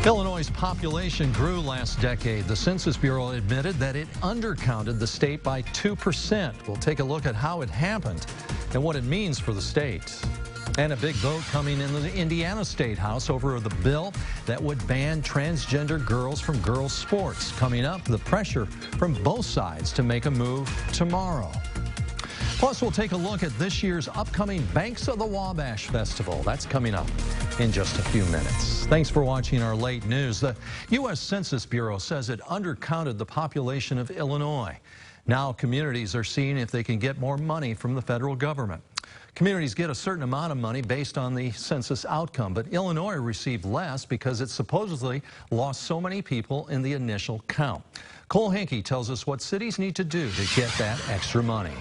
Illinois' population grew last decade. The Census Bureau admitted that it undercounted the state by 2%. We'll take a look at how it happened and what it means for the state. And a big vote coming in the Indiana State House over the bill that would ban transgender girls from girls' sports. Coming up, the pressure from both sides to make a move tomorrow. Plus, we'll take a look at this year's upcoming Banks of the Wabash Festival. That's coming up in just a few minutes. Thanks for watching our late news. The U.S. Census Bureau says it undercounted the population of Illinois. Now communities are seeing if they can get more money from the federal government. Communities get a certain amount of money based on the census outcome, but Illinois received less because it supposedly lost so many people in the initial count. Cole Henke tells us what cities need to do to get that extra money.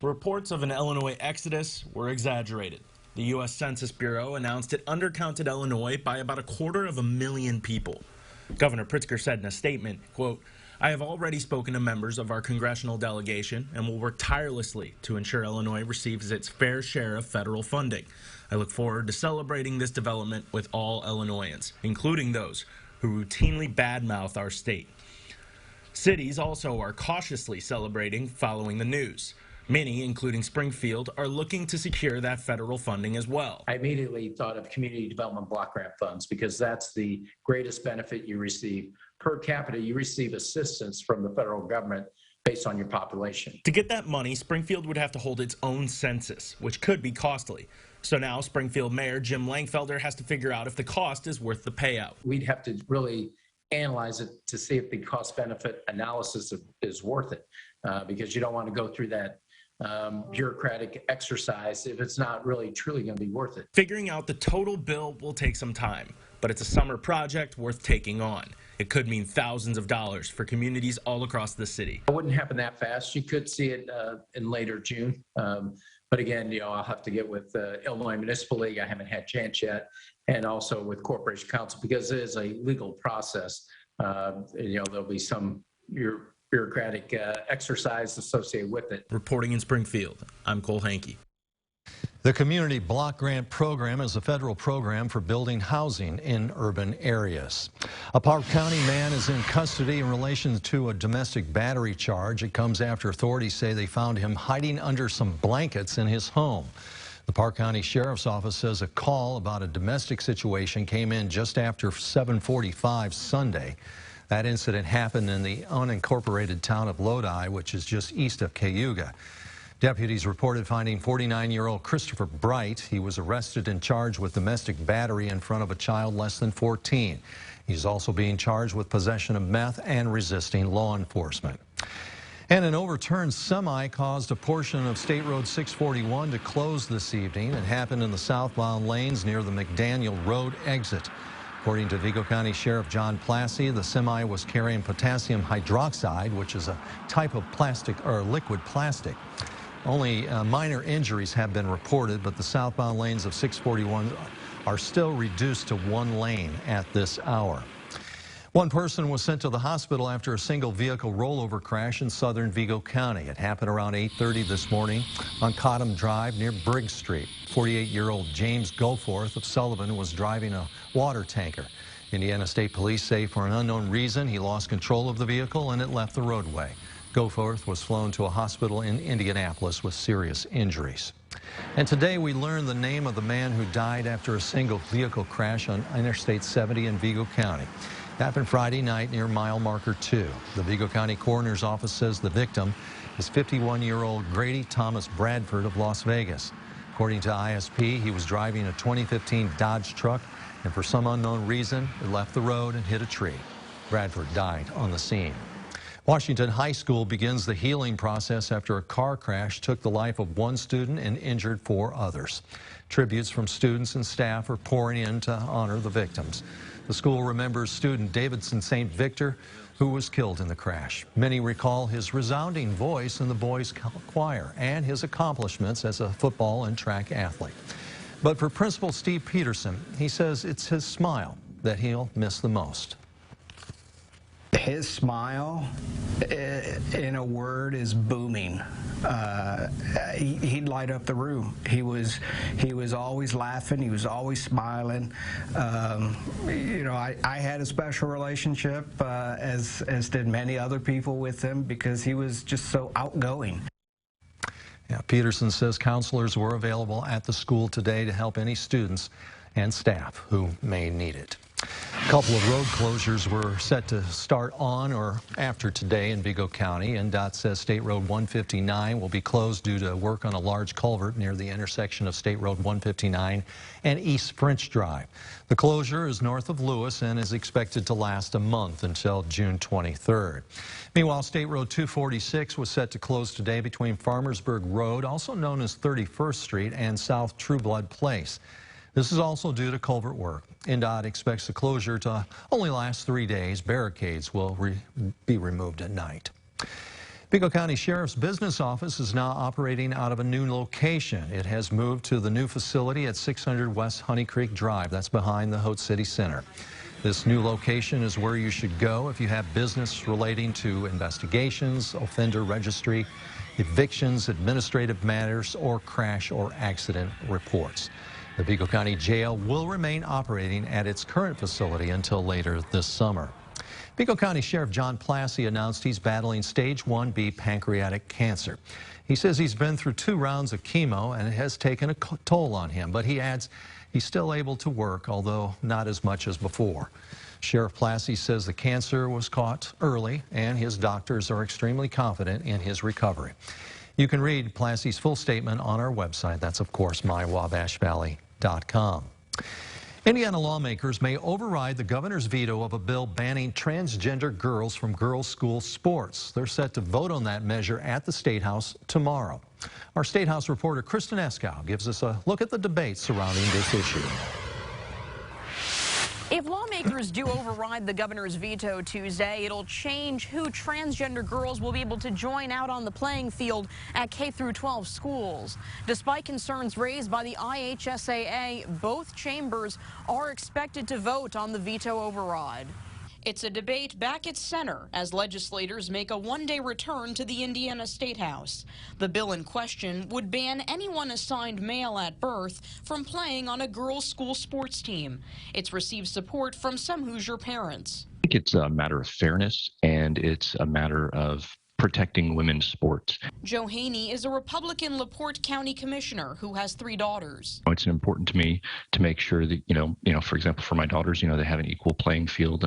Reports of an Illinois exodus were exaggerated. The U.S. Census Bureau announced it undercounted Illinois by about 250,000 people. Governor Pritzker said in a statement, quote, "I have already spoken to members of our congressional delegation and will work tirelessly to ensure Illinois receives its fair share of federal funding. I look forward to celebrating this development with all Illinoisans, including those who routinely badmouth our state." Cities also are cautiously celebrating following the news. Many, including Springfield, are looking to secure that federal funding as well. I immediately thought of community development block grant funds because that's the greatest benefit you receive. Per capita, you receive assistance from the federal government based on your population. To get that money, Springfield would have to hold its own census, which could be costly. So now Springfield Mayor Jim Langfelder has to figure out if the cost is worth the payout. We'd have to really analyze it to see if the cost-benefit analysis is worth it, because you don't want to go through that bureaucratic exercise if it's not really truly going to be worth it. Figuring out the total bill will take some time, but it's a summer project worth taking on. It could mean thousands of dollars for communities all across the city. It wouldn't happen that fast. You could see it in later June. But again, I'll have to get with Illinois Municipal League. I haven't had a chance yet. And also with Corporation Council, because it is a legal process. There'll be some bureaucratic exercise associated with it. Reporting in Springfield, I'm Cole Henke. The Community Block Grant Program is a federal program for building housing in urban areas. A Park County man is in custody in relation to a domestic battery charge. It comes after authorities say they found him hiding under some blankets in his home. The Park County Sheriff's Office says a call about a domestic situation came in just after 7:45 Sunday. That incident happened in the unincorporated town of Lodi, which is just east of Cayuga. Deputies reported finding 49-year-old Christopher Bright. He was arrested and charged with domestic battery in front of a child less than 14. He's also being charged with possession of meth and resisting law enforcement. And an overturned semi caused a portion of State Road 641 to close this evening. It happened in the southbound lanes near the McDaniel Road exit. According to Vigo County Sheriff John Plassey, the semi was carrying potassium hydroxide, which is a type of plastic or liquid plastic. Only minor injuries have been reported, but the southbound lanes of 641 are still reduced to one lane at this hour. One person was sent to the hospital after a single vehicle rollover crash in southern Vigo County. It happened around 8:30 this morning on Cottam Drive near Briggs Street. 48-year-old James Goforth of Sullivan was driving a water tanker. Indiana State Police say for an unknown reason he lost control of the vehicle and it left the roadway. Goforth was flown to a hospital in Indianapolis with serious injuries. And today we learned the name of the man who died after a single vehicle crash on Interstate 70 in Vigo County. It happened Friday night near mile marker 2. The Vigo County Coroner's Office says the victim is 51-year-old Grady Thomas Bradford of Las Vegas. According to ISP, he was driving a 2015 Dodge truck, and for some unknown reason, it left the road and hit a tree. Bradford died on the scene. Washington High School begins the healing process after a car crash took the life of one student and injured 4 others. Tributes from students and staff are pouring in to honor the victims. The school remembers student Davidson St. Victor, who was killed in the crash. Many recall his resounding voice in the boys' choir and his accomplishments as a football and track athlete. But for Principal Steve Peterson, he says it's his smile that he'll miss the most. His smile, in a word, is booming. He'd light up the room. He was always laughing. He was always smiling. You know, I had a special relationship, as did many other people with him, because he was just so outgoing. Yeah, Peterson says counselors were available at the school today to help any students and staff who may need it. A couple of road closures were set to start on or after today in Vigo County. NDOT says State Road 159 will be closed due to work on a large culvert near the intersection of State Road 159 and East French Drive. The closure is north of Lewis and is expected to last a month until June 23rd. Meanwhile, State Road 246 was set to close today between Farmersburg Road, also known as 31st Street, and South Trueblood Place. This is also due to culvert work. NDOT expects the closure to only last 3 days. Barricades will be removed at night. Vigo County Sheriff's Business Office is now operating out of a new location. It has moved to the new facility at 600 West Honey Creek Drive. That's behind the Haute City Center. This new location is where you should go if you have business relating to investigations, offender registry, evictions, administrative matters, or crash or accident reports. The Vigo County Jail will remain operating at its current facility until later this summer. Vigo County Sheriff John Plassey announced he's battling stage 1B pancreatic cancer. He says he's been through 2 rounds of chemo and it has taken a toll on him, but he adds he's still able to work, although not as much as before. Sheriff Plassey says the cancer was caught early and his doctors are extremely confident in his recovery. You can read Plassey's full statement on our website. That's, of course, mywabashvalley.com. Indiana lawmakers may override the governor's veto of a bill banning transgender girls from girls' school sports. They're set to vote on that measure at the State House tomorrow. Our State House reporter Kristen Eskow gives us a look at the debate surrounding this issue. If lawmakers do override the governor's veto Tuesday, it'll change who transgender girls will be able to join out on the playing field at K-12 schools. Despite concerns raised by the IHSAA, both chambers are expected to vote on the veto override. It's a debate back at center as legislators make a one-day return to the Indiana State House. The bill in question would ban anyone assigned male at birth from playing on a girls' school sports team. It's received support from some Hoosier parents. I think it's a matter of fairness, and it's a matter of protecting women's sports. Joe Haney is a Republican LaPorte County commissioner who has 3 daughters. It's important to me to make sure that, for example, for my daughters, they have an equal playing field,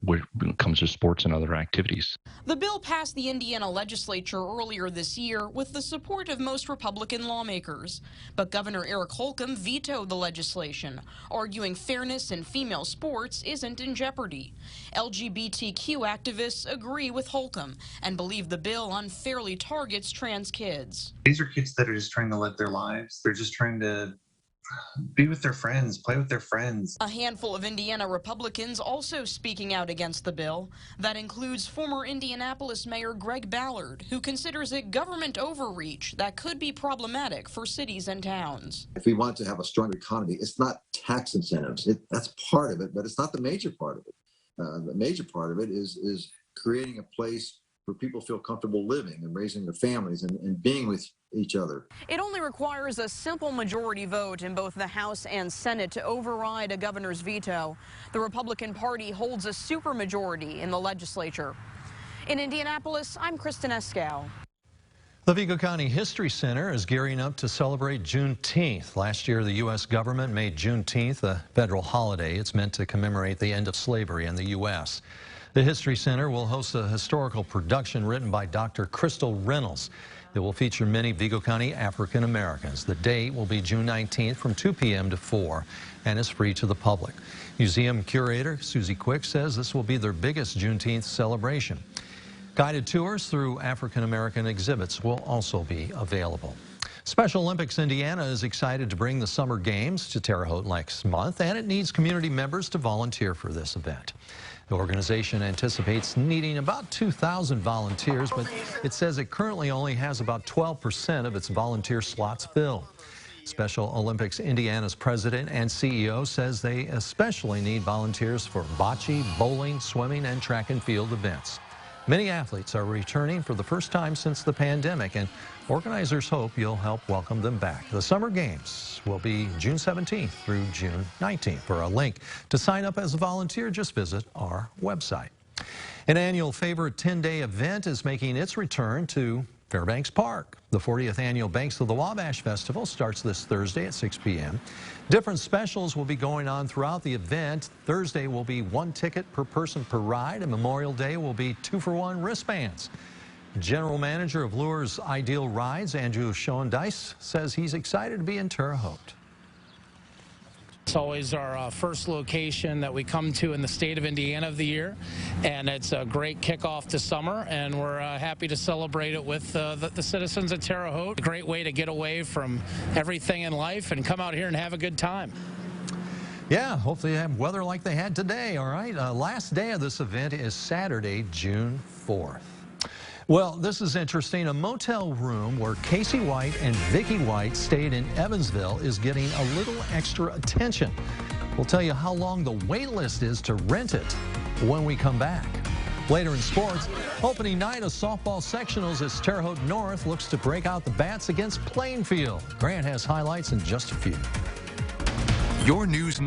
when it comes to sports and other activities. The bill passed the Indiana legislature earlier this year with the support of most Republican lawmakers. But Governor Eric Holcomb vetoed the legislation, arguing fairness in female sports isn't in jeopardy. LGBTQ activists agree with Holcomb and believe the bill unfairly targets trans kids. These are kids that are just trying to live their lives. They're just trying to be with their friends, play with their friends. A handful of Indiana Republicans also speaking out against the bill. That includes former Indianapolis Mayor Greg Ballard, who considers it government overreach that could be problematic for cities and towns. If we want to have a stronger economy, it's not tax incentives. That's part of it, but it's not the major part of it. The major part of it is creating a place where people feel comfortable living and raising their families and being with each other. It only requires a simple majority vote in both the House and Senate to override a governor's veto. The Republican Party holds a supermajority in the legislature. In Indianapolis, I'm Kristen Eskow. The Vigo County History Center is gearing up to celebrate Juneteenth. Last year, the U.S. government made Juneteenth a federal holiday. It's meant to commemorate the end of slavery in the U.S. The History Center will host a historical production written by Dr. Crystal Reynolds. It will feature many Vigo County African Americans. The date will be June 19th from 2 p.m. to 4 and is free to the public. Museum curator Susie Quick says this will be their biggest Juneteenth celebration. Guided tours through African American exhibits will also be available. Special Olympics Indiana is excited to bring the Summer Games to Terre Haute next month, and it needs community members to volunteer for this event. The organization anticipates needing about 2,000 volunteers, but it says it currently only has about 12% of its volunteer slots filled. Special Olympics Indiana's president and CEO says they especially need volunteers for bocce, bowling, swimming, and track and field events. Many athletes are returning for the first time since the pandemic, and organizers hope you'll help welcome them back. The Summer Games will be June 17th through June 19th. For a link to sign up as a volunteer, just visit our website. An annual favorite 10-day event is making its return to Fairbanks Park. The 40th annual Banks of the Wabash Festival starts this Thursday at 6 p.m. Different specials will be going on throughout the event. Thursday will be 1 ticket per person per ride, and Memorial Day will be 2-for-1 wristbands. General Manager of Lure's Ideal Rides, Andrew Schoendice, says he's excited to be in Terre Haute. It's always our first location that we come to in the state of Indiana of the year, and it's a great kickoff to summer, and we're happy to celebrate it with the citizens of Terre Haute. A great way to get away from everything in life and come out here and have a good time. Yeah, hopefully they have weather like they had today, all right? Last day of this event is Saturday, June 4th. Well, this is interesting. A motel room where Casey White and Vicky White stayed in Evansville is getting a little extra attention. We'll tell you how long the wait list is to rent it when we come back. Later in sports, opening night of softball sectionals as Terre Haute North looks to break out the bats against Plainfield. Grant has highlights in just a few. Your news.